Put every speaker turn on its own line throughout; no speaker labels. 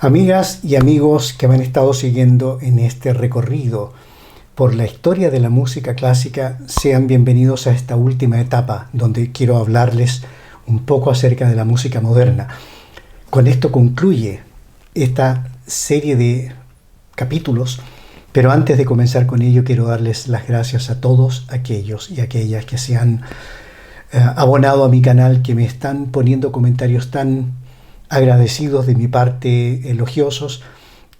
Amigas y amigos que me han estado siguiendo en este recorrido por la historia de la música clásica, sean bienvenidos a esta última etapa donde quiero hablarles un poco acerca de la música moderna. Con esto concluye esta serie de capítulos, pero antes de comenzar con ello quiero darles las gracias a todos aquellos y aquellas que se han abonado a mi canal, que me están poniendo comentarios tan agradecidos de mi parte, elogiosos.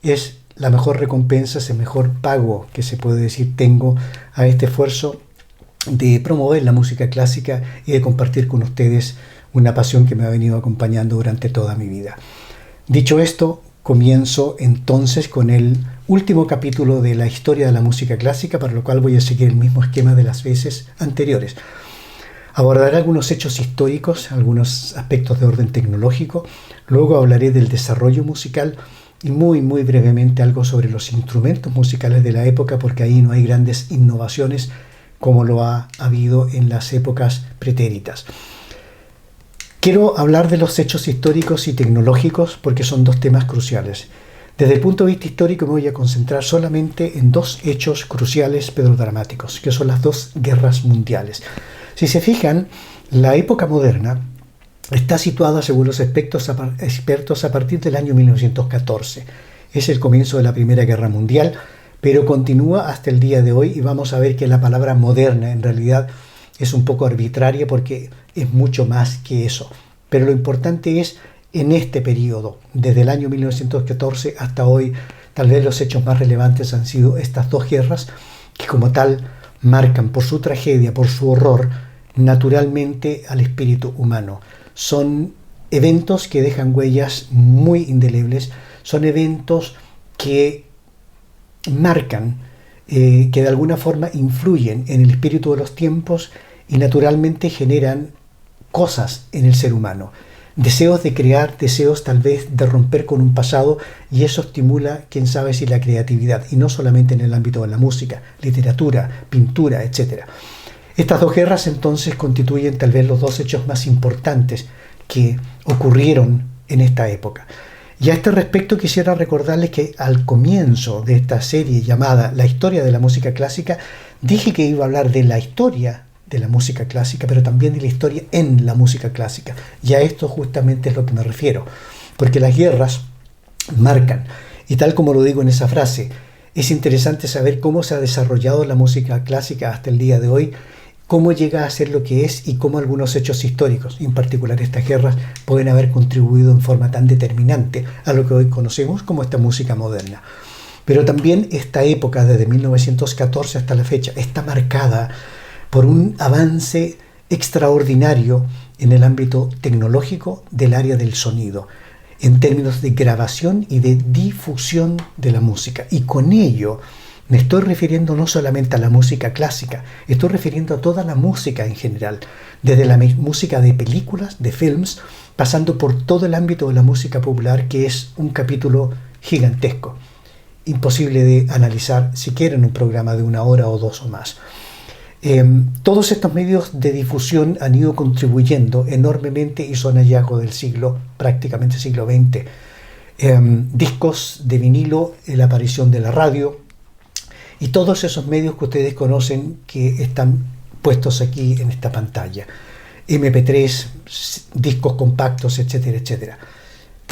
Es la mejor recompensa, es el mejor pago que se puede decir tengo a este esfuerzo de promover la música clásica y de compartir con ustedes una pasión que me ha venido acompañando durante toda mi vida. Dicho esto, comienzo entonces con el último capítulo de la historia de la música clásica, para lo cual voy a seguir el mismo esquema de las veces anteriores. Abordaré algunos hechos históricos, algunos aspectos de orden tecnológico, luego hablaré del desarrollo musical y muy brevemente algo sobre los instrumentos musicales de la época, porque ahí no hay grandes innovaciones como lo ha habido en las épocas pretéritas. Quiero hablar de los hechos históricos y tecnológicos porque son dos temas cruciales. Desde el punto de vista histórico me voy a concentrar solamente en dos hechos cruciales pero dramáticos, que son las dos guerras mundiales. Si se fijan, la época moderna está situada, según los expertos, a partir del año 1914. Es el comienzo de la Primera Guerra Mundial, pero continúa hasta el día de hoy, y vamos a ver que la palabra moderna en realidad es un poco arbitraria porque es mucho más que eso. Pero lo importante es, en este periodo, desde el año 1914 hasta hoy, tal vez los hechos más relevantes han sido estas dos guerras, que como tal marcan por su tragedia, por su horror, naturalmente al espíritu humano. Son eventos que dejan huellas muy indelebles, son eventos que marcan, que de alguna forma influyen en el espíritu de los tiempos y naturalmente generan cosas en el ser humano. Deseos de crear, deseos tal vez de romper con un pasado, y eso estimula, quién sabe si la creatividad, y no solamente en el ámbito de la música, literatura, pintura, etc. Estas dos guerras entonces constituyen tal vez los dos hechos más importantes que ocurrieron en esta época. Y a este respecto quisiera recordarles que al comienzo de esta serie llamada La historia de la música clásica, dije que iba a hablar de la historia de la música clásica, pero también de la historia en la música clásica. Y a esto justamente es lo que me refiero, porque las guerras marcan, y tal como lo digo en esa frase, es interesante saber cómo se ha desarrollado la música clásica hasta el día de hoy, cómo llega a ser lo que es y cómo algunos hechos históricos, en particular estas guerras, pueden haber contribuido en forma tan determinante a lo que hoy conocemos como esta música moderna. Pero también esta época, desde 1914 hasta la fecha, está marcada por un avance extraordinario en el ámbito tecnológico del área del sonido, en términos de grabación y de difusión de la música. Y con ello me estoy refiriendo no solamente a la música clásica, estoy refiriendo a toda la música en general, desde la música de películas, de films, pasando por todo el ámbito de la música popular, que es un capítulo gigantesco, imposible de analizar siquiera en un programa de 1 hora o 2 o más. Todos estos medios de difusión han ido contribuyendo enormemente y son hallazgos del prácticamente siglo XX. Discos de vinilo, la aparición de la radio, y todos esos medios que ustedes conocen que están puestos aquí en esta pantalla. MP3, discos compactos, etcétera, etcétera.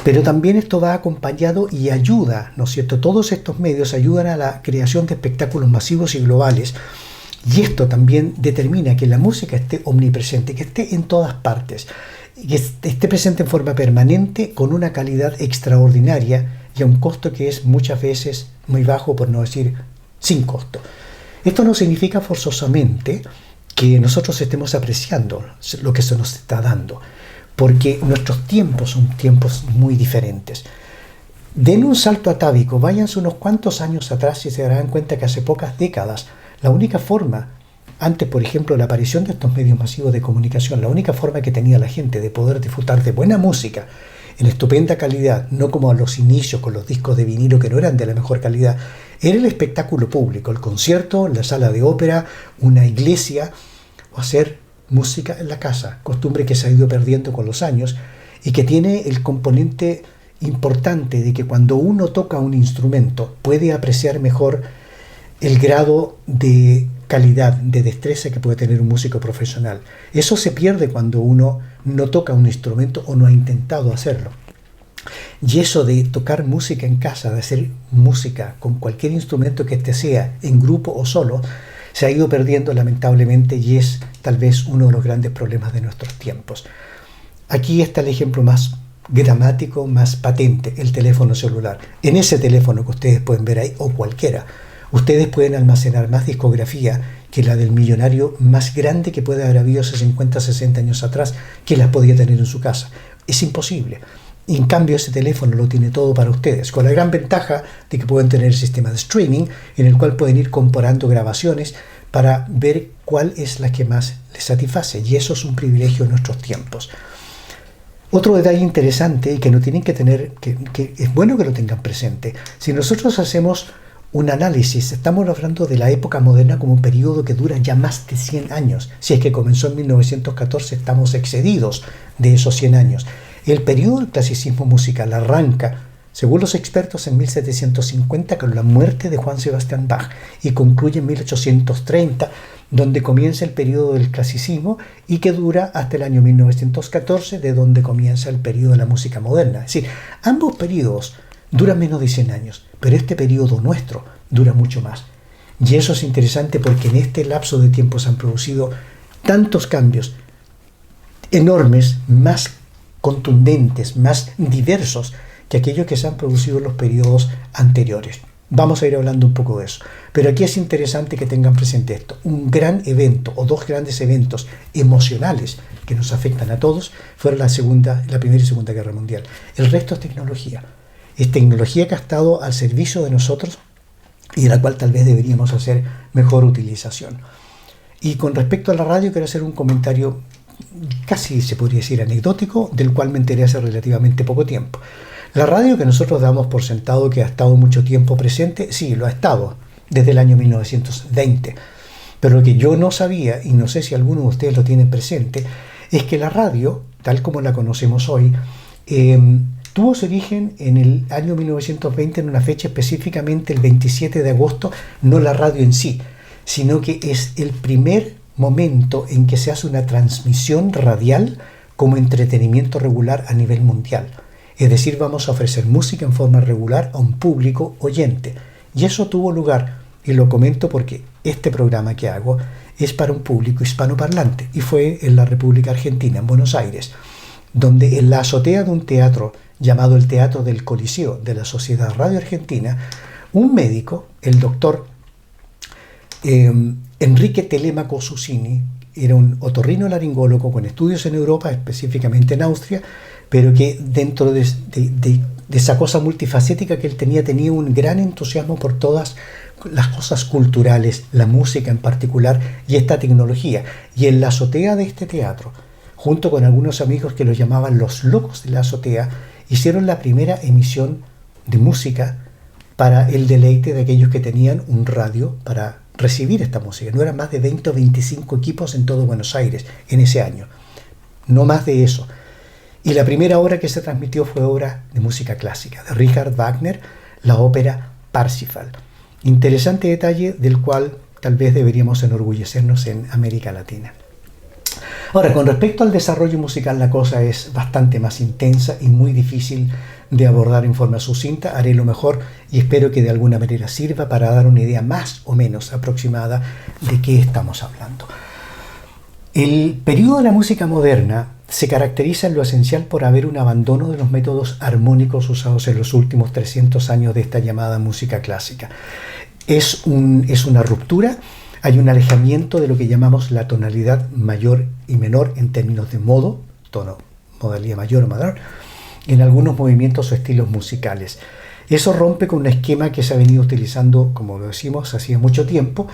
Pero también esto va acompañado y ayuda, ¿no es cierto? Todos estos medios ayudan a la creación de espectáculos masivos y globales. Y esto también determina que la música esté omnipresente, que esté en todas partes, que esté presente en forma permanente, con una calidad extraordinaria y a un costo que es muchas veces muy bajo, por no decir sin costo. Esto no significa forzosamente que nosotros estemos apreciando lo que se nos está dando, porque nuestros tiempos son tiempos muy diferentes. Den un salto atávico, váyanse unos cuantos años atrás y se darán cuenta que hace pocas décadas la única forma, antes por ejemplo de la aparición de estos medios masivos de comunicación, la única forma que tenía la gente de poder disfrutar de buena música en estupenda calidad, no como a los inicios con los discos de vinilo que no eran de la mejor calidad, era el espectáculo público, el concierto, la sala de ópera, una iglesia, o hacer música en la casa, costumbre que se ha ido perdiendo con los años y que tiene el componente importante de que cuando uno toca un instrumento puede apreciar mejor el grado de calidad, de destreza que puede tener un músico profesional. Eso se pierde cuando uno no toca un instrumento o no ha intentado hacerlo. Y eso de tocar música en casa, de hacer música con cualquier instrumento que este sea, en grupo o solo, se ha ido perdiendo lamentablemente y es tal vez uno de los grandes problemas de nuestros tiempos. Aquí está el ejemplo más dramático, más patente, el teléfono celular. En ese teléfono que ustedes pueden ver ahí, o cualquiera, ustedes pueden almacenar más discografía que la del millonario más grande que puede haber habido hace 50, 60 años atrás, que las podía tener en su casa. Es imposible. Y en cambio ese teléfono lo tiene todo para ustedes, con la gran ventaja de que pueden tener el sistema de streaming en el cual pueden ir comparando grabaciones para ver cuál es la que más les satisface. Y eso es un privilegio en nuestros tiempos. Otro detalle interesante y que no tienen que tener, que es bueno que lo tengan presente, si nosotros hacemos un análisis, estamos hablando de la época moderna como un periodo que dura ya más de 100 años. Si es que comenzó en 1914, estamos excedidos de esos 100 años. El periodo del clasicismo musical arranca, según los expertos, en 1750 con la muerte de Juan Sebastián Bach y concluye en 1830, donde comienza el periodo del clasicismo y que dura hasta el año 1914, de donde comienza el periodo de la música moderna. Es decir, ambos periodos duran menos de 100 años, pero este periodo nuestro dura mucho más. Y eso es interesante porque en este lapso de tiempo se han producido tantos cambios enormes, más contundentes, más diversos que aquellos que se han producido en los periodos anteriores. Vamos a ir hablando un poco de eso. Pero aquí es interesante que tengan presente esto. Un gran evento o dos grandes eventos emocionales que nos afectan a todos fueron la Primera y Segunda Guerra Mundial. El resto es tecnología. Es tecnología que ha estado al servicio de nosotros y de la cual tal vez deberíamos hacer mejor utilización. Y con respecto a la radio, quiero hacer un comentario casi se podría decir anecdótico, del cual me enteré hace relativamente poco tiempo. La radio que nosotros damos por sentado que ha estado mucho tiempo presente, sí, lo ha estado desde el año 1920. Pero lo que yo no sabía, y no sé si alguno de ustedes lo tienen presente, es que la radio, tal como la conocemos hoy, tuvo su origen en el año 1920, en una fecha específicamente el 27 de agosto, no la radio en sí, sino que es el primer momento en que se hace una transmisión radial como entretenimiento regular a nivel mundial. Es decir, vamos a ofrecer música en forma regular a un público oyente. Y eso tuvo lugar, y lo comento porque este programa que hago es para un público hispanoparlante, y fue en la República Argentina, en Buenos Aires, donde en la azotea de un teatro llamado el Teatro del Coliseo de la Sociedad Radio Argentina, un médico, el doctor Enrique Telemaco Susini, era un otorrinolaringólogo con estudios en Europa, específicamente en Austria, pero que dentro de esa cosa multifacética que él tenía un gran entusiasmo por todas las cosas culturales, la música en particular y esta tecnología. Y en la azotea de este teatro, junto con algunos amigos que los llamaban los locos de la azotea, hicieron la primera emisión de música para el deleite de aquellos que tenían un radio para recibir esta música. No eran más de 20 o 25 equipos en todo Buenos Aires en ese año, no más de eso. Y la primera obra que se transmitió fue obra de música clásica, de Richard Wagner, la ópera Parsifal. Interesante detalle del cual tal vez deberíamos enorgullecernos en América Latina. Ahora, con respecto al desarrollo musical, la cosa es bastante más intensa y muy difícil de abordar en forma sucinta. Haré lo mejor y espero que de alguna manera sirva para dar una idea más o menos aproximada de qué estamos hablando. El periodo de la música moderna se caracteriza en lo esencial por haber un abandono de los métodos armónicos usados en los últimos 300 años de esta llamada música clásica. Es una ruptura. Hay un alejamiento de lo que llamamos la tonalidad mayor y menor en términos de modo, tono, modalidad mayor o menor, en algunos movimientos o estilos musicales. Eso rompe con un esquema que se ha venido utilizando, como lo decimos, hacía mucho tiempo,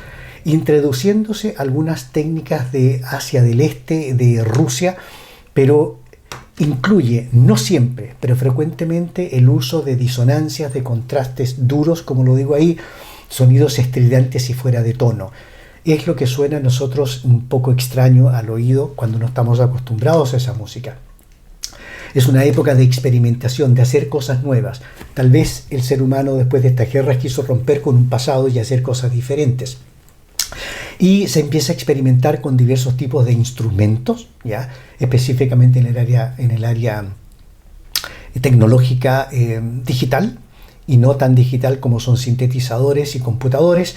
introduciéndose algunas técnicas de Asia del Este, de Rusia, pero incluye, no siempre, pero frecuentemente, el uso de disonancias, de contrastes duros, como lo digo ahí, sonidos estridantes y fuera de tono. Es lo que suena a nosotros un poco extraño al oído cuando no estamos acostumbrados a esa música. Es una época de experimentación, de hacer cosas nuevas. Tal vez el ser humano después de estas guerras quiso romper con un pasado y hacer cosas diferentes. Y se empieza a experimentar con diversos tipos de instrumentos, ¿ya? Específicamente en el área tecnológica digital, y no tan digital como son sintetizadores y computadores,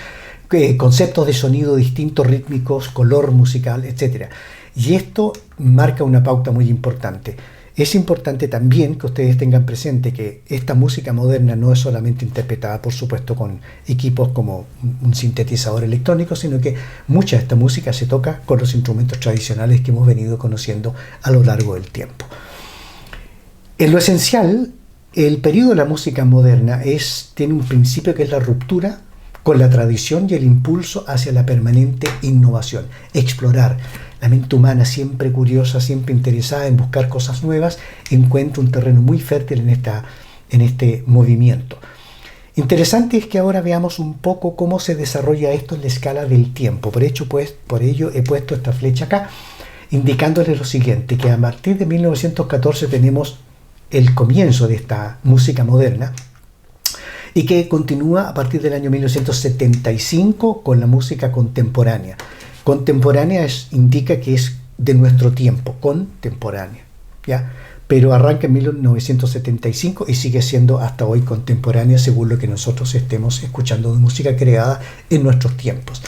conceptos de sonido distintos, rítmicos, color musical, etc. Y esto marca una pauta muy importante. Es importante también que ustedes tengan presente que esta música moderna no es solamente interpretada, por supuesto, con equipos como un sintetizador electrónico, sino que mucha de esta música se toca con los instrumentos tradicionales que hemos venido conociendo a lo largo del tiempo. En lo esencial, el periodo de la música moderna tiene un principio que es la ruptura con la tradición y el impulso hacia la permanente innovación. Explorar. La mente humana, siempre curiosa, siempre interesada en buscar cosas nuevas, encuentra un terreno muy fértil en este movimiento. Interesante es que ahora veamos un poco cómo se desarrolla esto en la escala del tiempo. Por ello he puesto esta flecha acá, indicándoles lo siguiente, que a partir de 1914 tenemos el comienzo de esta música moderna, y que continúa a partir del año 1975 con la música contemporánea. Contemporánea indica que es de nuestro tiempo, contemporánea, ¿ya? Pero arranca en 1975 y sigue siendo hasta hoy contemporánea según lo que nosotros estemos escuchando de música creada en nuestros tiempos.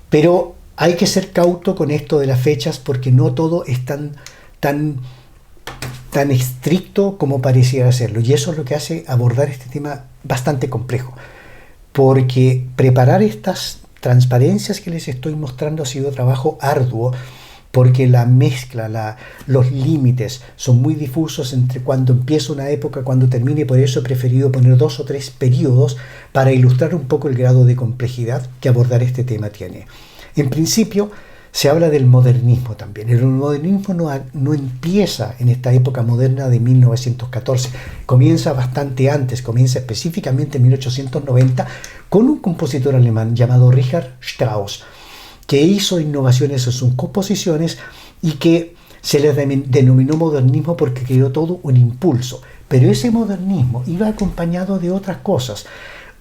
Pero hay que ser cauto con esto de las fechas porque no todo es tan estricto como pareciera serlo, y eso es lo que hace abordar este tema bastante complejo, porque preparar estas transparencias que les estoy mostrando ha sido trabajo arduo, porque la mezcla, los límites son muy difusos entre cuando empieza una época, cuando termina, y por eso he preferido poner 2 o 3 periodos para ilustrar un poco el grado de complejidad que abordar este tema tiene. En principio, se habla del modernismo también. El modernismo no empieza en esta época moderna de 1914, comienza bastante antes, comienza específicamente en 1890 con un compositor alemán llamado Richard Strauss, que hizo innovaciones en sus composiciones y que se le denominó modernismo porque creó todo un impulso. Pero ese modernismo iba acompañado de otras cosas.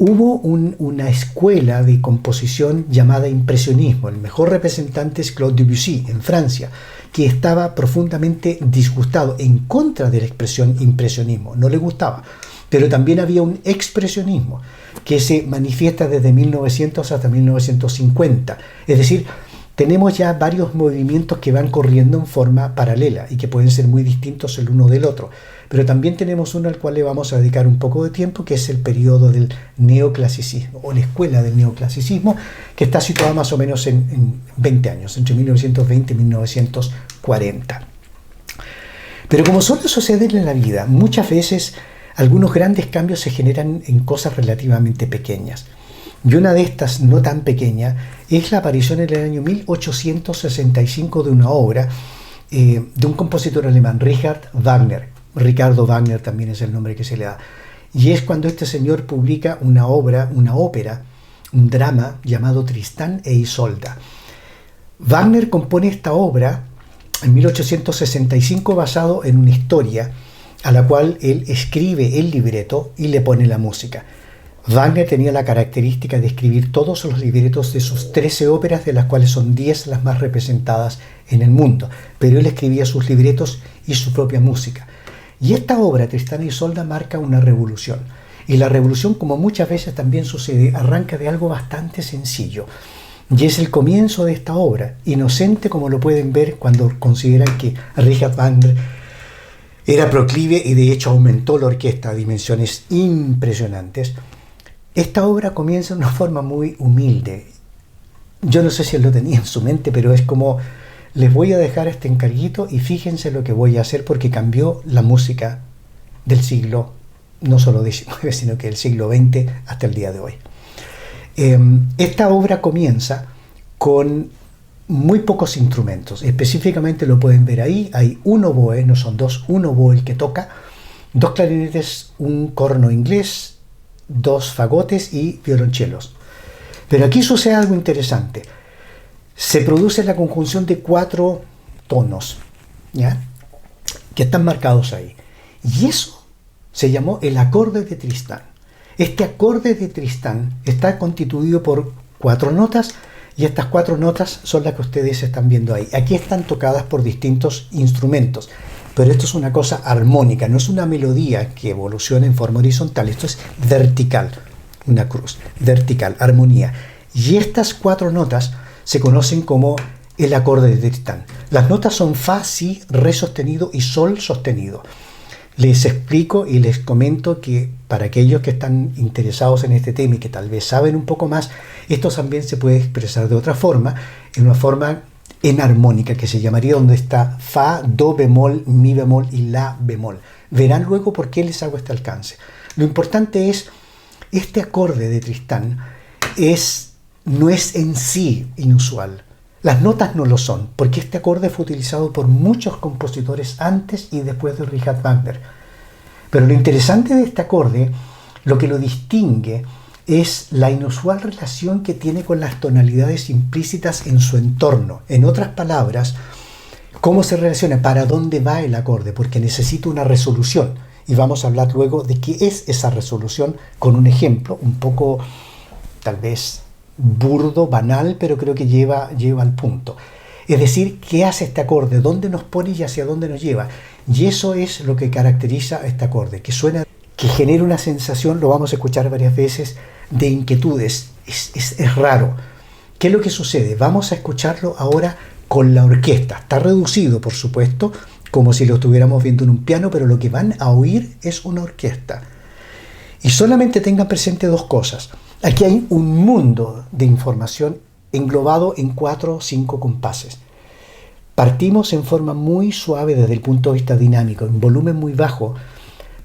Hubo una escuela de composición llamada impresionismo. El mejor representante es Claude Debussy, en Francia, que estaba profundamente disgustado en contra de la expresión impresionismo. No le gustaba. Pero también había un expresionismo que se manifiesta desde 1900 hasta 1950. Es decir, tenemos ya varios movimientos que van corriendo en forma paralela y que pueden ser muy distintos el uno del otro. Pero también tenemos uno al cual le vamos a dedicar un poco de tiempo, que es el periodo del neoclasicismo, o la escuela del neoclasicismo, que está situada más o menos en 20 años, entre 1920 y 1940. Pero como suele suceder en la vida, muchas veces algunos grandes cambios se generan en cosas relativamente pequeñas. Y una de estas, no tan pequeña, es la aparición en el año 1865 de una obra de un compositor alemán, Richard Wagner. Ricardo Wagner también es el nombre que se le da. Y es cuando este señor publica una ópera, un drama llamado Tristán e Isolda. Wagner compone esta obra en 1865 basado en una historia a la cual él escribe el libreto y le pone la música. Wagner tenía la característica de escribir todos los libretos de sus 13 óperas, de las cuales son 10 las más representadas en el mundo, pero él escribía sus libretos y su propia música. Y esta obra, Tristán e Isolda, marca una revolución. Y la revolución, como muchas veces también sucede, arranca de algo bastante sencillo. Y es el comienzo de esta obra, inocente como lo pueden ver cuando consideran que Richard Wagner era proclive y de hecho aumentó la orquesta a dimensiones impresionantes. Esta obra comienza de una forma muy humilde. Yo no sé si él lo tenía en su mente, pero es como: les voy a dejar este encarguito y fíjense lo que voy a hacer, porque cambió la música del siglo, no solo XIX, sino que del siglo XX hasta el día de hoy. Esta obra comienza con muy pocos instrumentos. Específicamente lo pueden ver ahí. Hay un oboe, no son dos, un oboe el que toca, 2 clarinetes, un corno inglés, 2 fagotes y violonchelos. Pero aquí sucede algo interesante. Se produce la conjunción de 4 tonos, ¿ya?, que están marcados ahí. Y eso se llamó el acorde de Tristán. Este acorde de Tristán está constituido por 4 notas, y estas 4 notas son las que ustedes están viendo ahí. Aquí están tocadas por distintos instrumentos, pero esto es una cosa armónica, no es una melodía que evoluciona en forma horizontal, esto es vertical, una cruz, vertical, armonía. Y estas 4 notas se conocen como el acorde de Tristán. Las notas son Fa, Si, Re sostenido y Sol sostenido. Les explico y les comento que para aquellos que están interesados en este tema y que tal vez saben un poco más, esto también se puede expresar de otra forma, en una forma enarmónica, que se llamaría donde está Fa, Do bemol, Mi bemol y La bemol. Verán luego por qué les hago este alcance. Lo importante es, este acorde de Tristán no es en sí inusual. Las notas no lo son, porque este acorde fue utilizado por muchos compositores antes y después de Richard Wagner. Pero lo interesante de este acorde, lo que lo distingue, es la inusual relación que tiene con las tonalidades implícitas en su entorno. En otras palabras, cómo se relaciona, para dónde va el acorde, porque necesita una resolución. Y vamos a hablar luego de qué es esa resolución con un ejemplo un poco, tal vez, burdo, banal, pero creo que lleva al punto. Es decir, ¿qué hace este acorde? ¿Dónde nos pone y hacia dónde nos lleva? Y eso es lo que caracteriza a este acorde, que suena, que genera una sensación, lo vamos a escuchar varias veces, de inquietudes. Es raro. ¿Qué es lo que sucede? Vamos a escucharlo ahora con la orquesta. Está reducido, por supuesto, como si lo estuviéramos viendo en un piano, pero lo que van a oír es una orquesta. Y solamente tengan presente 2 cosas. Aquí hay un mundo de información englobado en 4 o 5 compases. Partimos en forma muy suave desde el punto de vista dinámico, en volumen muy bajo,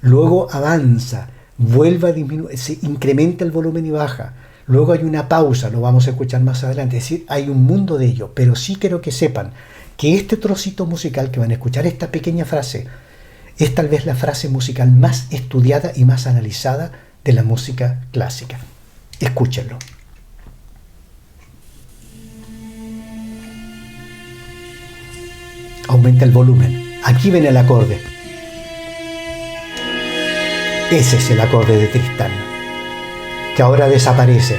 luego avanza, vuelve a disminuir, se incrementa el volumen y baja, luego hay una pausa, lo vamos a escuchar más adelante, es decir, hay un mundo de ello, pero sí quiero que sepan que este trocito musical que van a escuchar, esta pequeña frase, es tal vez la frase musical más estudiada y más analizada de la música clásica. Escúchenlo. Aumenta el volumen. Aquí ven el acorde. Ese es el acorde de Tristán, que ahora desaparece.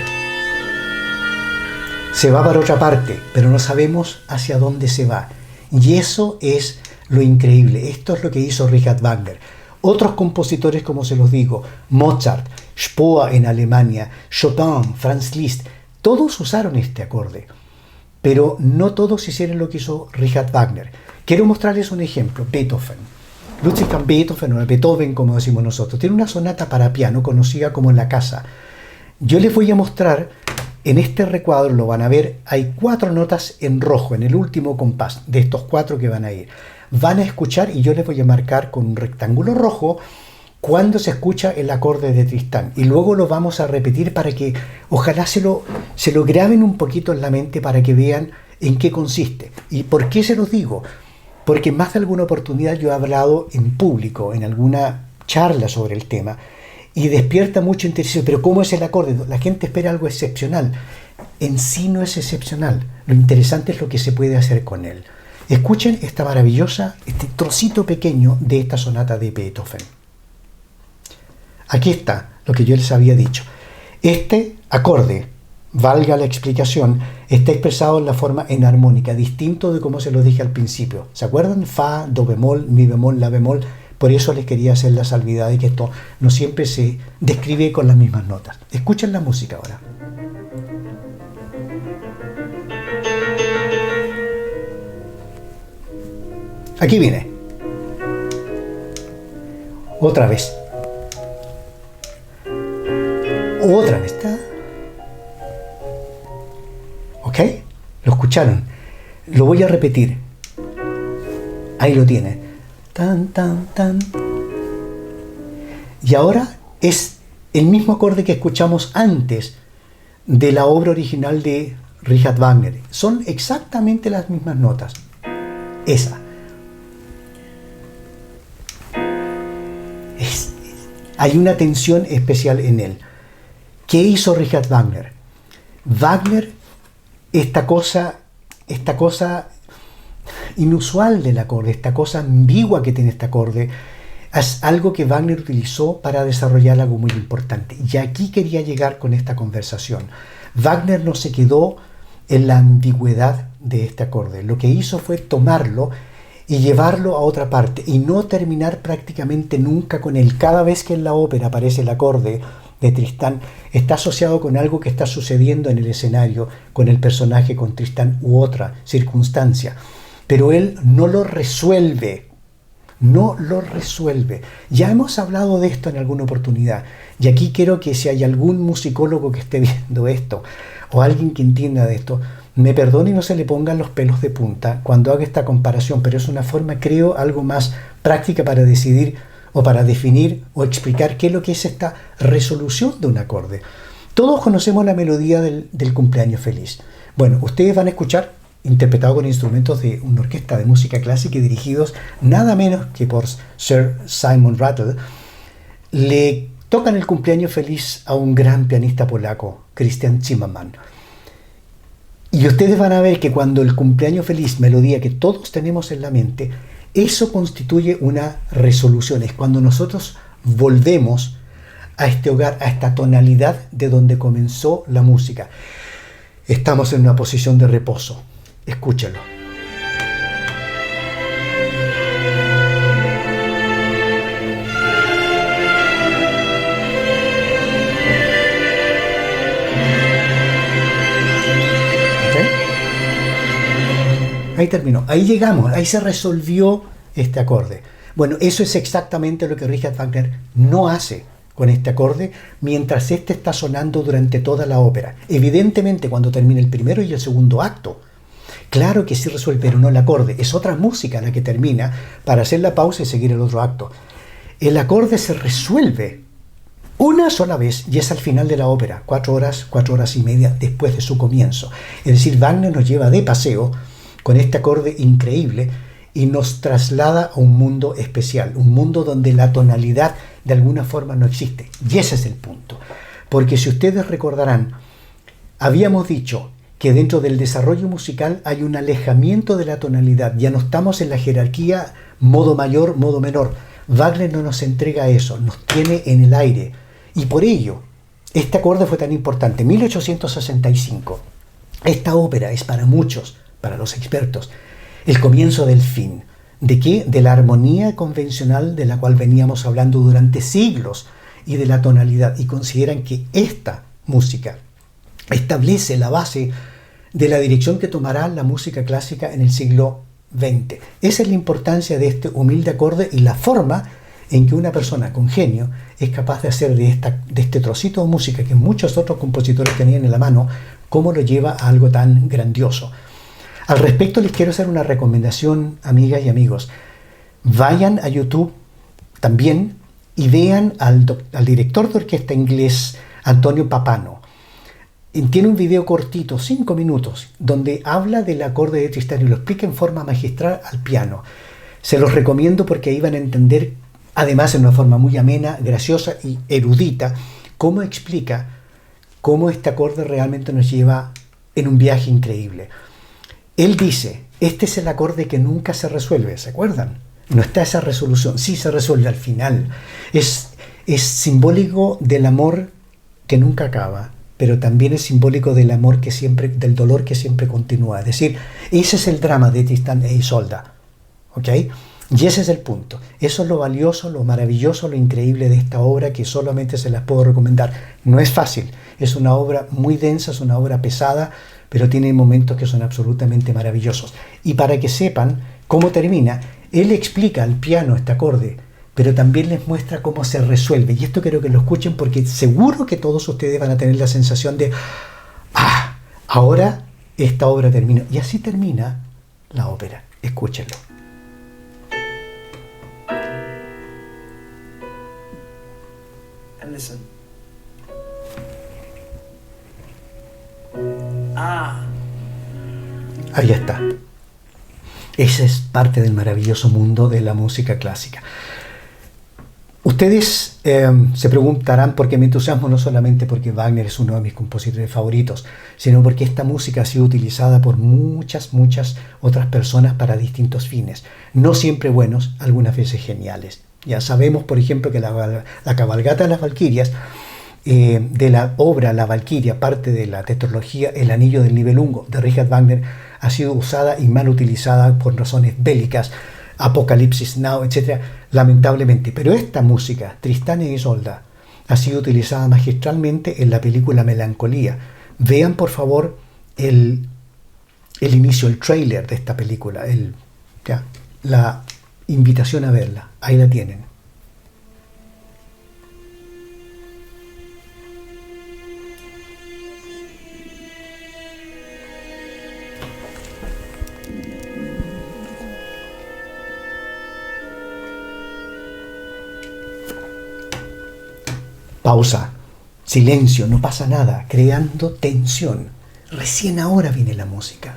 Se va para otra parte, pero no sabemos hacia dónde se va. Y eso es lo increíble. Esto es lo que hizo Richard Wagner. Otros compositores, como se los digo, Mozart, Spohr en Alemania, Chopin, Franz Liszt, todos usaron este acorde, pero no todos hicieron lo que hizo Richard Wagner. Quiero mostrarles un ejemplo. Beethoven. Ludwig van Beethoven, o Beethoven como decimos nosotros, tiene una sonata para piano conocida como La Casa. Yo les voy a mostrar, en este recuadro lo van a ver, hay 4 notas en rojo, en el último compás de estos 4 que van a ir. Van a escuchar, y yo les voy a marcar con un rectángulo rojo, cuando se escucha el acorde de Tristán. Y luego lo vamos a repetir para que ojalá se lo graben un poquito en la mente para que vean en qué consiste. ¿Y por qué se los digo? Porque en más de alguna oportunidad yo he hablado en público, en alguna charla sobre el tema, y despierta mucho interés. Pero ¿cómo es el acorde? La gente espera algo excepcional. En sí no es excepcional. Lo interesante es lo que se puede hacer con él. Escuchen esta maravillosa, este trocito pequeño de esta sonata de Beethoven. Aquí está lo que yo les había dicho. Este acorde, valga la explicación, está expresado en la forma enarmónica, distinto de como se los dije al principio. ¿Se acuerdan? Fa, Do bemol, Mi bemol, La bemol. Por eso les quería hacer la salvedad de que esto no siempre se describe con las mismas notas. Escuchen la música ahora. Aquí viene. Otra vez. Otra vez. ¿Ok? ¿Lo escucharon? Lo voy a repetir. Ahí lo tiene. Tan, tan, tan. Y ahora es el mismo acorde que escuchamos antes de la obra original de Richard Wagner. Son exactamente las mismas notas. Esa. Hay una tensión especial en él. ¿Qué hizo Richard Wagner? Wagner, esta cosa inusual del acorde, esta cosa ambigua que tiene este acorde, es algo que Wagner utilizó para desarrollar algo muy importante. Y aquí quería llegar con esta conversación. Wagner no se quedó en la ambigüedad de este acorde. Lo que hizo fue tomarlo y llevarlo a otra parte y no terminar prácticamente nunca con él. Cada vez que en la ópera aparece el acorde de Tristán, está asociado con algo que está sucediendo en el escenario, con el personaje, con Tristán u otra circunstancia. Pero él no lo resuelve. No lo resuelve. Ya hemos hablado de esto en alguna oportunidad. Y aquí quiero que si hay algún musicólogo que esté viendo esto, o alguien que entienda de esto, me perdone y no se le pongan los pelos de punta cuando haga esta comparación, pero es una forma, creo, algo más práctica para decidir o para definir o explicar qué es lo que es esta resolución de un acorde. Todos conocemos la melodía del cumpleaños feliz. Bueno, ustedes van a escuchar, interpretado con instrumentos de una orquesta de música clásica y dirigidos nada menos que por Sir Simon Rattle, le tocan el cumpleaños feliz a un gran pianista polaco, Christian Zimmermann. Y ustedes van a ver que cuando el cumpleaños feliz, melodía que todos tenemos en la mente, eso constituye una resolución. Es cuando nosotros volvemos a este hogar, a esta tonalidad de donde comenzó la música. Estamos en una posición de reposo. Escúchalo. Ahí terminó, ahí llegamos, ahí se resolvió este acorde. Bueno, eso es exactamente lo que Richard Wagner no hace con este acorde mientras este está sonando durante toda la ópera. Evidentemente, cuando termina el primero y el segundo acto, claro que sí resuelve, pero no el acorde. Es otra música la que termina para hacer la pausa y seguir el otro acto. El acorde se resuelve una sola vez y es al final de la ópera, 4 horas y media después de su comienzo. Es decir, Wagner nos lleva de paseo con este acorde increíble y nos traslada a un mundo especial, un mundo donde la tonalidad de alguna forma no existe. Y ese es el punto. Porque si ustedes recordarán, habíamos dicho que dentro del desarrollo musical hay un alejamiento de la tonalidad. Ya no estamos en la jerarquía modo mayor, modo menor. Wagner no nos entrega eso, nos tiene en el aire. Y por ello, este acorde fue tan importante. 1865. Esta ópera es para muchos, para los expertos, el comienzo del fin. ¿De qué? De la armonía convencional de la cual veníamos hablando durante siglos y de la tonalidad. Y consideran que esta música establece la base de la dirección que tomará la música clásica en el siglo XX. Esa es la importancia de este humilde acorde y la forma en que una persona con genio es capaz de hacer de este trocito de música que muchos otros compositores tenían en la mano, cómo lo lleva a algo tan grandioso. Al respecto les quiero hacer una recomendación, amigas y amigos. Vayan a YouTube también y vean al director de orquesta inglés Antonio Papano. Tiene un video cortito, 5 minutos, donde habla del acorde de Tristán y lo explica en forma magistral al piano. Se los recomiendo porque ahí van a entender, además en una forma muy amena, graciosa y erudita, cómo explica cómo este acorde realmente nos lleva en un viaje increíble. Él dice, este es el acorde que nunca se resuelve, ¿se acuerdan? No está esa resolución, sí se resuelve al final. Es simbólico del amor que nunca acaba, pero también es simbólico del amor que siempre, del dolor que siempre continúa. Es decir, ese es el drama de Tristán e Isolda, ¿ok? Y ese es el punto. Eso es lo valioso, lo maravilloso, lo increíble de esta obra que solamente se las puedo recomendar. No es fácil, es una obra muy densa, es una obra pesada, pero tiene momentos que son absolutamente maravillosos. Y para que sepan cómo termina, él explica al piano este acorde, pero también les muestra cómo se resuelve. Y esto quiero que lo escuchen porque seguro que todos ustedes van a tener la sensación de ahora esta obra terminó. Y así termina la ópera. Escúchenlo.
And listen.
Ahí está. Esa es parte del maravilloso mundo de la música clásica. Ustedes se preguntarán por qué me entusiasmo, no solamente porque Wagner es uno de mis compositores favoritos, sino porque esta música ha sido utilizada por muchas otras personas para distintos fines, no siempre buenos, algunas veces geniales. Ya sabemos, por ejemplo, que la cabalgata de las Valquirias, de la obra La Valquiria, parte de la tetralogía El Anillo del Nibelungo de Richard Wagner, ha sido usada y mal utilizada por razones bélicas, Apocalipsis Now, etc., lamentablemente. Pero esta música, Tristán e Isolda, ha sido utilizada magistralmente en la película Melancolía. Vean, por favor, el inicio, el tráiler de esta película, la invitación a verla. Ahí la tienen. Pausa, silencio, no pasa nada, creando tensión. Recién ahora viene la música.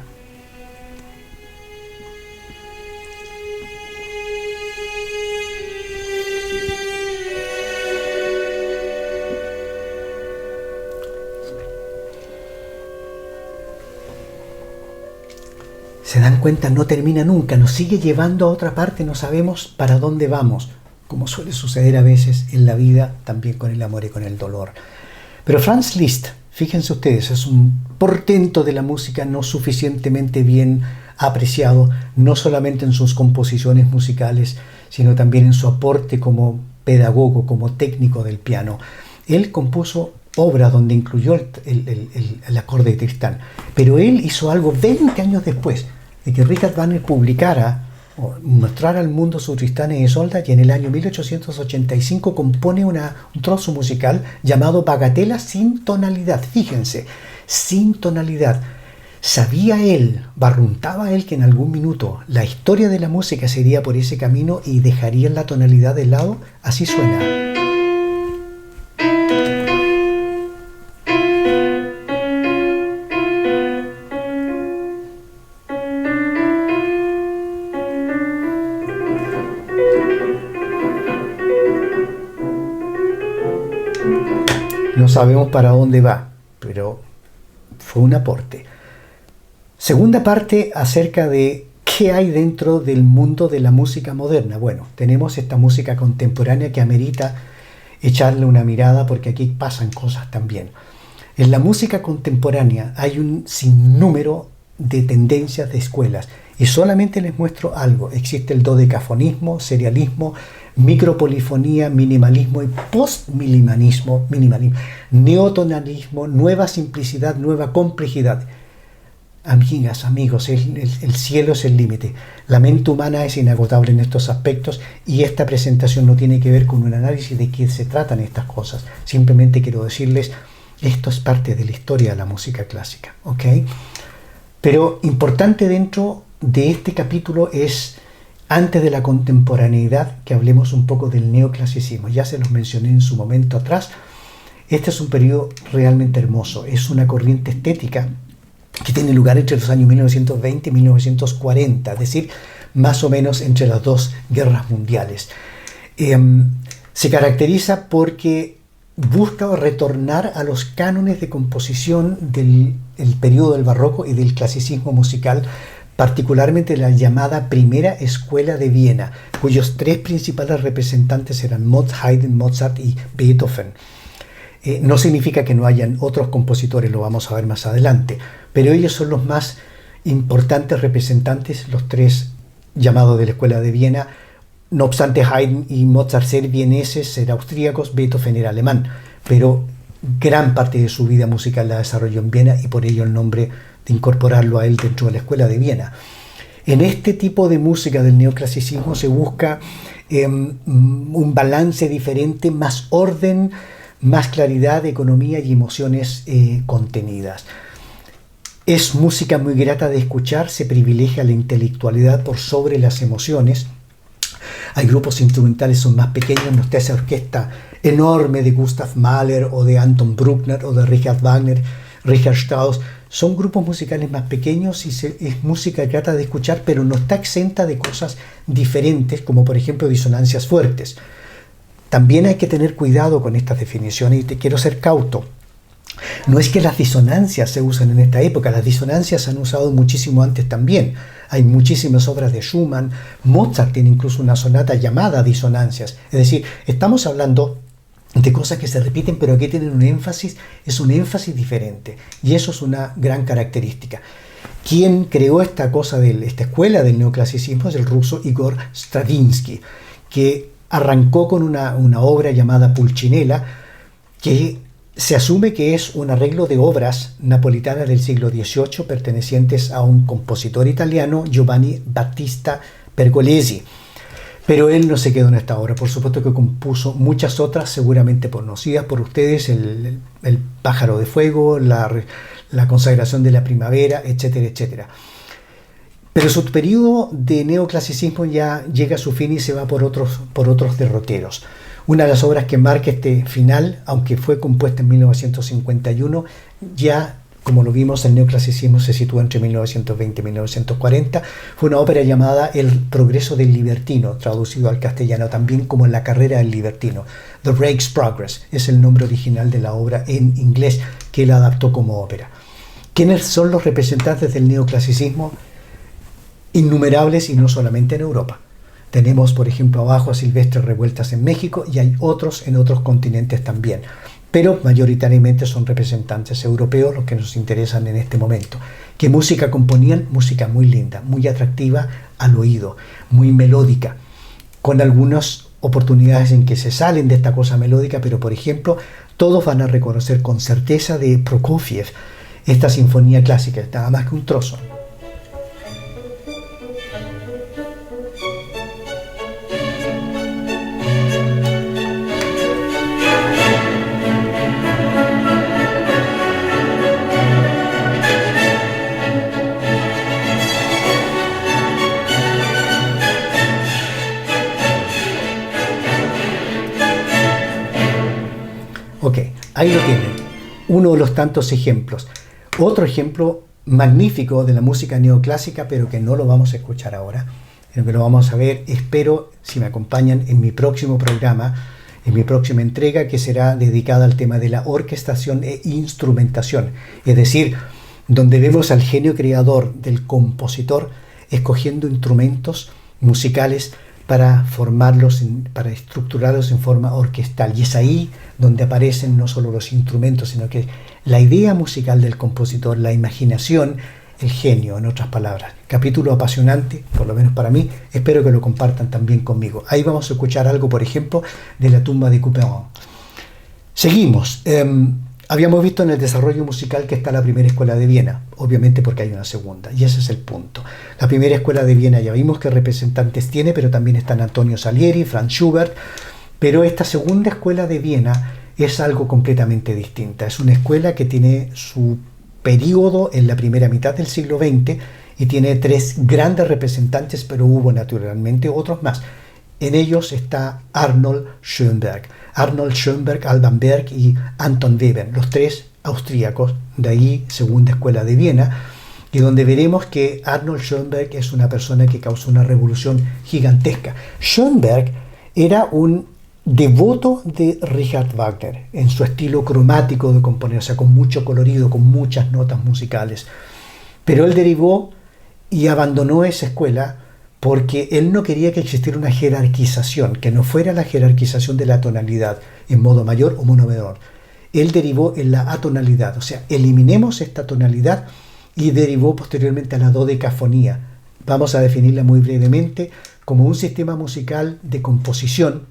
Se dan cuenta, no termina nunca, nos sigue llevando a otra parte, no sabemos para dónde vamos, como suele suceder a veces en la vida, también con el amor y con el dolor. Pero Franz Liszt, fíjense ustedes, es un portento de la música no suficientemente bien apreciado, no solamente en sus composiciones musicales, sino también en su aporte como pedagogo, como técnico del piano. Él compuso obras donde incluyó el acorde de Tristán, pero él hizo algo 20 años después de que Richard Wagner publicara o mostrara al mundo su Tristán e Isolda, y en el año 1885 compone un trozo musical llamado Bagatela sin tonalidad. Fíjense, sin tonalidad. Sabía él, barruntaba él, que en algún minuto la historia de la música se iría por ese camino y dejaría la tonalidad de lado. Así suena. No sabemos para dónde va, pero fue un aporte. Segunda parte acerca de qué hay dentro del mundo de la música moderna. Bueno, tenemos esta música contemporánea que amerita echarle una mirada porque aquí pasan cosas también. En la música contemporánea hay un sinnúmero de tendencias de escuelas y solamente les muestro algo. Existe el dodecafonismo, serialismo, micropolifonía, minimalismo y postminimalismo, neotonalismo, nueva simplicidad, nueva complejidad. Amigas, amigos, el cielo es el límite. La mente humana es inagotable en estos aspectos y esta presentación no tiene que ver con un análisis de qué se tratan estas cosas. Simplemente quiero decirles, esto es parte de la historia de la música clásica, ¿ok? Pero importante dentro de este capítulo es, antes de la contemporaneidad, que hablemos un poco del neoclasicismo. Ya se los mencioné en su momento atrás. Este es un periodo realmente hermoso. Es una corriente estética que tiene lugar entre los años 1920 y 1940, es decir, más o menos entre las dos guerras mundiales. Se caracteriza porque busca retornar a los cánones de composición del periodo del barroco y del clasicismo musical, particularmente la llamada Primera Escuela de Viena, cuyos tres principales representantes eran Haydn, Mozart y Beethoven. No significa que no hayan otros compositores, lo vamos a ver más adelante, pero ellos son los más importantes representantes, los tres llamados de la Escuela de Viena. No obstante, Haydn y Mozart ser vieneses, ser austríacos, Beethoven era alemán, pero gran parte de su vida musical la desarrolló en Viena y por ello el nombre de incorporarlo a él dentro de la Escuela de Viena. En este tipo de música del neoclasicismo se busca un balance diferente, más orden, más claridad, economía y emociones contenidas. Es música muy grata de escuchar, se privilegia la intelectualidad por sobre las emociones. Hay grupos instrumentales son más pequeños, no está esa orquesta enorme de Gustav Mahler o de Anton Bruckner o de Richard Wagner, Richard Strauss. Son grupos musicales más pequeños y es música grata de escuchar, pero no está exenta de cosas diferentes, como por ejemplo disonancias fuertes. también hay que tener cuidado con estas definiciones y te quiero ser cauto. No es que las disonancias se usen en esta época, las disonancias se han usado muchísimo antes también. Hay muchísimas obras de Schumann, Mozart tiene incluso una sonata llamada Disonancias. Es decir, estamos hablando de cosas que se repiten, pero aquí tienen un énfasis, es un énfasis diferente. Y eso es una gran característica. Quien creó esta escuela del neoclasicismo es el ruso Igor Stravinsky, que arrancó con una obra llamada Pulcinella, que se asume que es un arreglo de obras napolitanas del siglo XVIII pertenecientes a un compositor italiano, Giovanni Battista Pergolesi. Pero él no se quedó en esta obra, por supuesto que compuso muchas otras seguramente conocidas por ustedes, el Pájaro de Fuego, la Consagración de la Primavera, etcétera, etcétera. Pero su periodo de neoclasicismo ya llega a su fin y se va por otros derroteros. Una de las obras que marca este final, aunque fue compuesta en 1951, ya, como lo vimos, el neoclasicismo se sitúa entre 1920 y 1940, fue una ópera llamada El Progreso del Libertino, traducido al castellano también como La Carrera del Libertino. The Rake's Progress es el nombre original de la obra en inglés, que él adaptó como ópera. ¿Quiénes son los representantes del neoclasicismo? Innumerables, y no solamente en Europa. Tenemos, por ejemplo, abajo a Silvestre Revueltas en México y hay otros en otros continentes también. Pero mayoritariamente son representantes europeos los que nos interesan en este momento. ¿Qué música componían? Música muy linda, muy atractiva al oído, muy melódica, con algunas oportunidades en que se salen de esta cosa melódica, pero por ejemplo, todos van a reconocer con certeza de Prokofiev esta sinfonía clásica, nada más que un trozo. Ok, ahí lo tienen, uno de los tantos ejemplos. Otro ejemplo magnífico de la música neoclásica, pero que no lo vamos a escuchar ahora, sino que lo vamos a ver, espero, si me acompañan en mi próximo programa, en mi próxima entrega, que será dedicada al tema de la orquestación e instrumentación, es decir, donde vemos al genio creador del compositor escogiendo instrumentos musicales para formarlos, para estructurarlos en forma orquestal. Y es ahí donde aparecen no solo los instrumentos, sino que la idea musical del compositor, la imaginación, el genio, en otras palabras. Capítulo apasionante, por lo menos para mí, espero que lo compartan también conmigo. Ahí vamos a escuchar algo, por ejemplo, de La tumba de Couperin. Seguimos. Habíamos visto en el desarrollo musical que está la primera escuela de Viena, obviamente porque hay una segunda, y ese es el punto. La primera escuela de Viena ya vimos qué representantes tiene, pero también están Antonio Salieri, Franz Schubert, pero esta segunda escuela de Viena es algo completamente distinta. Es una escuela que tiene su periodo en la primera mitad del siglo XX y tiene tres grandes representantes, pero hubo naturalmente otros más. En ellos está Arnold Schoenberg. Arnold Schoenberg, Alban Berg y Anton Webern, los tres austríacos, de ahí segunda escuela de Viena, y donde veremos que Arnold Schoenberg es una persona que causó una revolución gigantesca. Schoenberg era un devoto de Richard Wagner, en su estilo cromático de componer, o sea, con mucho colorido, con muchas notas musicales. Pero él derivó y abandonó esa escuela porque él no quería que existiera una jerarquización, que no fuera la jerarquización de la tonalidad en modo mayor o modo menor. Él derivó en la atonalidad, o sea, eliminemos esta tonalidad, y derivó posteriormente a la dodecafonía. Vamos a definirla muy brevemente como un sistema musical de composición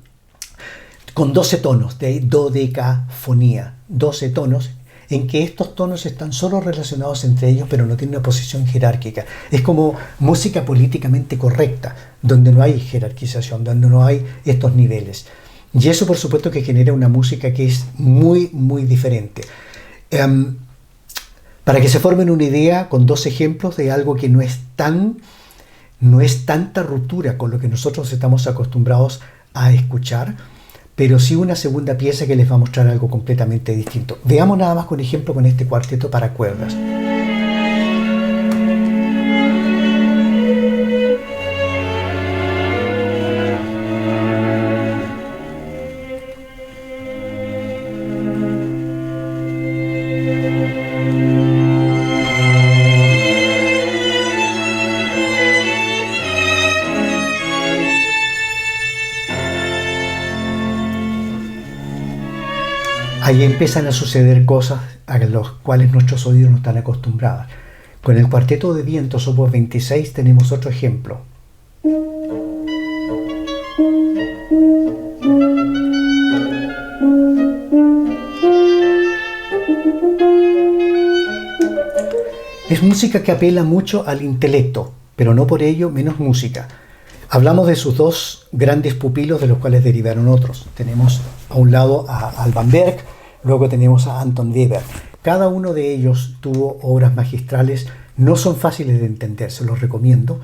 con 12 tonos, de ahí dodecafonía, 12 tonos, en que estos tonos están solo relacionados entre ellos, pero no tienen una posición jerárquica. Es como música políticamente correcta, donde no hay jerarquización, donde no hay estos niveles. Y eso, por supuesto, que genera una música que es muy, muy diferente. Para que se formen una idea, con dos ejemplos de algo que no es tanta ruptura con lo que nosotros estamos acostumbrados a escuchar, pero sí una segunda pieza que les va a mostrar algo completamente distinto. Veamos nada más con ejemplo con este cuarteto para cuerdas. ahí empiezan a suceder cosas a las cuales nuestros oídos no están acostumbrados. Con el Cuarteto de Vientos, opus 26, tenemos otro ejemplo. Es música que apela mucho al intelecto, pero no por ello menos música. Hablamos de sus dos grandes pupilos, de los cuales derivaron otros. Tenemos a un lado a Alban Berg, luego tenemos a Anton Weber. Cada uno de ellos tuvo obras magistrales, no son fáciles de entender, se los recomiendo.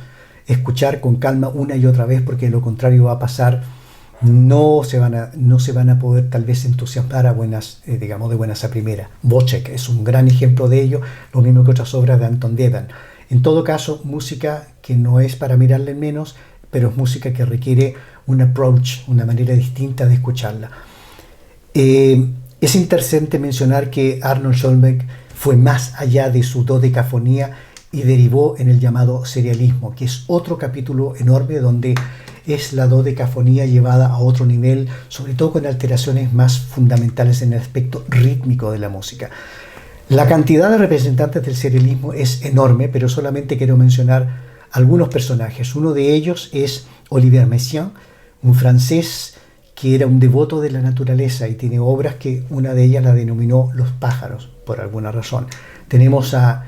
Escuchar con calma una y otra vez, porque de lo contrario va a pasar, no se van a poder tal vez entusiasmar a de buenas a primera. Wojciech es un gran ejemplo de ello, lo mismo que otras obras de Anton Weber. En todo caso, música que no es para mirarle menos, pero es música que requiere un approach, una manera distinta de escucharla. Es interesante mencionar que Arnold Schoenberg fue más allá de su dodecafonía y derivó en el llamado serialismo, que es otro capítulo enorme donde es la dodecafonía llevada a otro nivel, sobre todo con alteraciones más fundamentales en el aspecto rítmico de la música. La cantidad de representantes del serialismo es enorme, pero solamente quiero mencionar algunos personajes. Uno de ellos es Olivier Messiaen, un francés que era un devoto de la naturaleza y tiene obras que una de ellas la denominó Los pájaros, por alguna razón. Tenemos a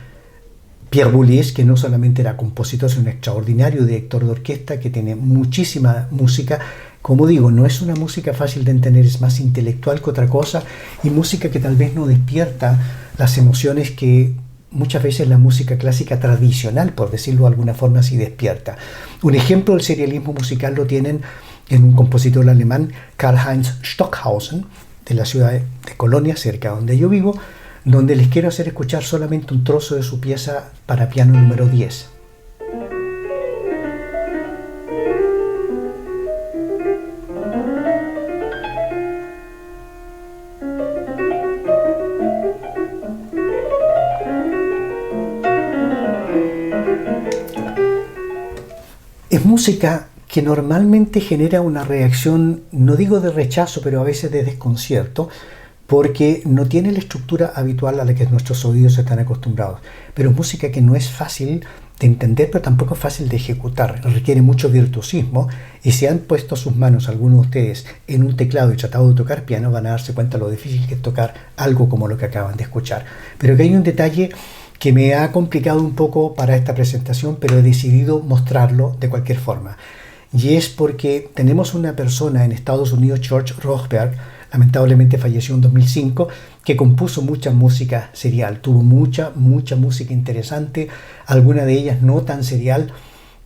Pierre Boulez, que no solamente era compositor, sino un extraordinario director de orquesta que tiene muchísima música. Como digo, no es una música fácil de entender, es más intelectual que otra cosa, y música que tal vez no despierta las emociones que muchas veces la música clásica tradicional, por decirlo de alguna forma, sí despierta. Un ejemplo del serialismo musical lo tienen en un compositor alemán, Karl-Heinz Stockhausen, de la ciudad de Colonia, cerca de donde yo vivo, donde les quiero hacer escuchar solamente un trozo de su pieza para piano número 10. Es música que normalmente genera una reacción, no digo de rechazo, pero a veces de desconcierto, porque no tiene la estructura habitual a la que nuestros oídos están acostumbrados. Pero es música que no es fácil de entender, pero tampoco es fácil de ejecutar. Requiere mucho virtuosismo, y si han puesto sus manos, algunos de ustedes, en un teclado y tratado de tocar piano, van a darse cuenta de lo difícil que es tocar algo como lo que acaban de escuchar. Pero que hay un detalle que me ha complicado un poco para esta presentación, pero he decidido mostrarlo de cualquier forma. Y es porque tenemos una persona en Estados Unidos, George Rochberg, lamentablemente falleció en 2005, que compuso mucha música serial. Tuvo mucha música interesante, alguna de ellas no tan serial,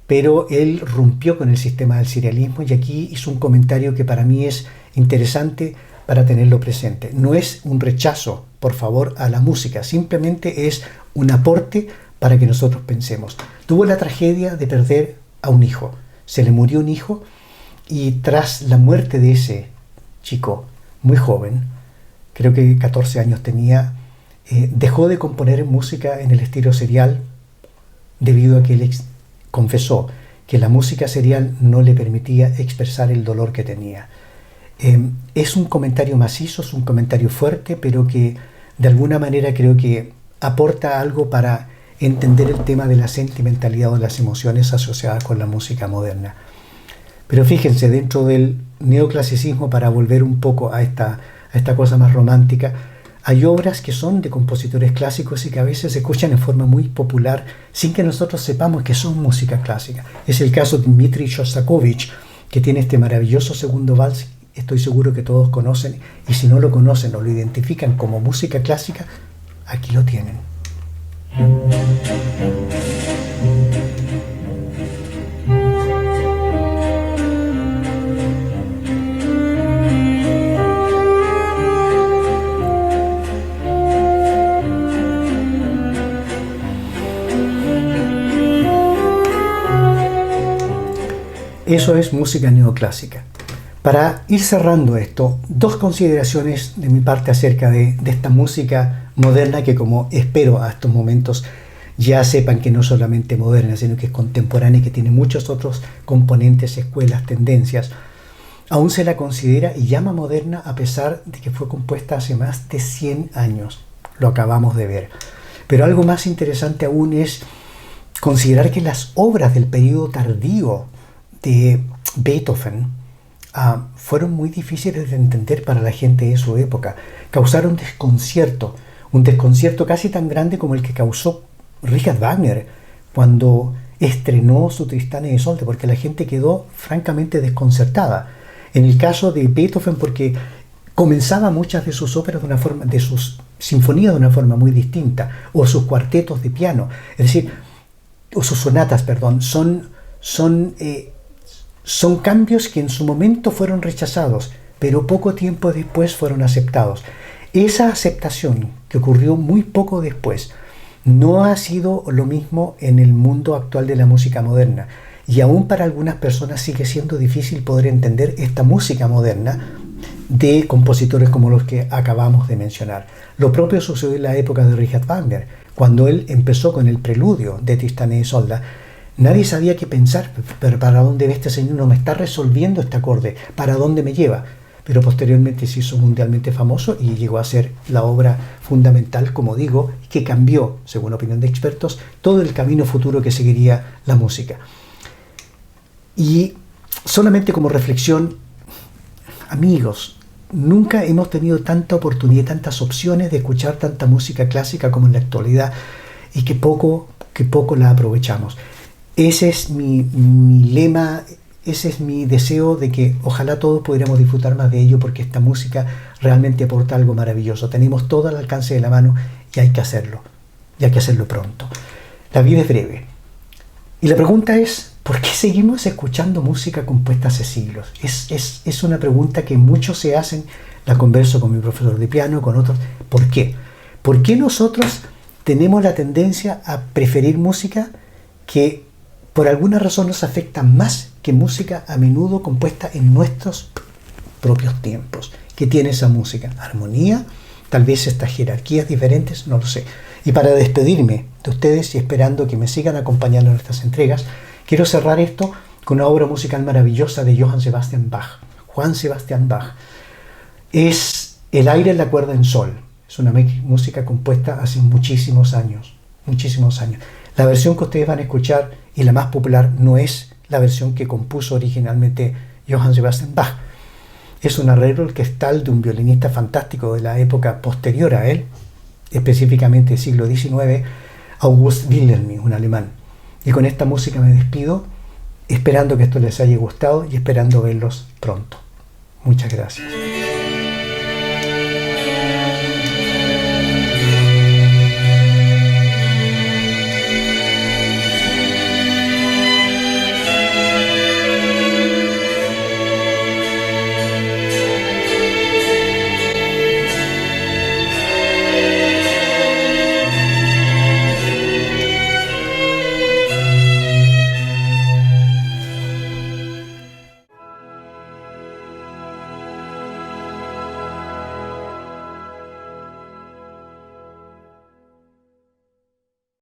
pero él rompió con el sistema del serialismo y aquí hizo un comentario que para mí es interesante para tenerlo presente. No es un rechazo, por favor, a la música, simplemente es un aporte para que nosotros pensemos. Tuvo la tragedia de perder a un hijo. Se le murió un hijo y tras la muerte de ese chico muy joven, creo que 14 años tenía, dejó de componer música en el estilo serial debido a que él confesó que la música serial no le permitía expresar el dolor que tenía. Es un comentario macizo, es un comentario fuerte, pero que de alguna manera creo que aporta algo para entender el tema de la sentimentalidad o de las emociones asociadas con la música moderna. Pero fíjense, dentro del neoclasicismo, para volver un poco a esta cosa más romántica, hay obras que son de compositores clásicos y que a veces se escuchan en forma muy popular sin que nosotros sepamos que son música clásica. Es el caso de Dmitri Shostakovich, que tiene este maravilloso segundo vals, estoy seguro que todos conocen, y si no lo conocen o lo identifican como música clásica, aquí lo tienen. Eso es música neoclásica. Para ir cerrando esto, dos consideraciones de mi parte acerca de esta música moderna que, como espero a estos momentos ya sepan que no solamente moderna, sino que es contemporánea y que tiene muchos otros componentes, escuelas, tendencias. Aún se la considera y llama moderna a pesar de que fue compuesta hace más de 100 años. Lo acabamos de ver. Pero algo más interesante aún es considerar que las obras del periodo tardío de Beethoven fueron muy difíciles de entender para la gente de su época. Causaron desconcierto, un desconcierto casi tan grande como el que causó Richard Wagner cuando estrenó su Tristán y Isolde, porque la gente quedó francamente desconcertada. En el caso de Beethoven, porque comenzaba muchas de sus óperas de sus sinfonías de una forma muy distinta, o sus cuartetos de piano, es decir, o sus sonatas, perdón, son cambios que en su momento fueron rechazados, pero poco tiempo después fueron aceptados. Esa aceptación, que ocurrió muy poco después, no ha sido lo mismo en el mundo actual de la música moderna. Y aún para algunas personas sigue siendo difícil poder entender esta música moderna de compositores como los que acabamos de mencionar. Lo propio sucedió en la época de Richard Wagner, cuando él empezó con el preludio de Tristán e Isolda. Nadie sabía qué pensar, pero ¿para dónde va este señor? No me está resolviendo este acorde, ¿para dónde me lleva? Pero posteriormente se hizo mundialmente famoso y llegó a ser la obra fundamental, como digo, que cambió, según opinión de expertos, todo el camino futuro que seguiría la música. Y solamente como reflexión, amigos, nunca hemos tenido tanta oportunidad, tantas opciones de escuchar tanta música clásica como en la actualidad, y que poco la aprovechamos. Ese es mi lema, ese es mi deseo, de que ojalá todos pudiéramos disfrutar más de ello, porque esta música realmente aporta algo maravilloso. Tenemos todo al alcance de la mano y hay que hacerlo pronto. La vida es breve. Y la pregunta es, ¿por qué seguimos escuchando música compuesta hace siglos? Es una pregunta que muchos se hacen. La converso con mi profesor de piano, con otros. ¿Por qué? ¿Por qué nosotros tenemos la tendencia a preferir música que por alguna razón nos afecta más que música a menudo compuesta en nuestros propios tiempos? ¿Qué tiene esa música? ¿Armonía? Tal vez estas jerarquías diferentes, no lo sé. Y para despedirme de ustedes y esperando que me sigan acompañando en estas entregas, quiero cerrar esto con una obra musical maravillosa de Johann Sebastian Bach. Juan Sebastián Bach. Es El aire en la cuerda en sol. Es una música compuesta hace muchísimos años. La versión que ustedes van a escuchar, y la más popular, no es la versión que compuso originalmente Johann Sebastian Bach. Es un arreglo orquestal de un violinista fantástico de la época posterior a él, específicamente del siglo XIX, August Wilhelmy, un alemán. Y con esta música me despido, esperando que esto les haya gustado y esperando verlos pronto. Muchas gracias.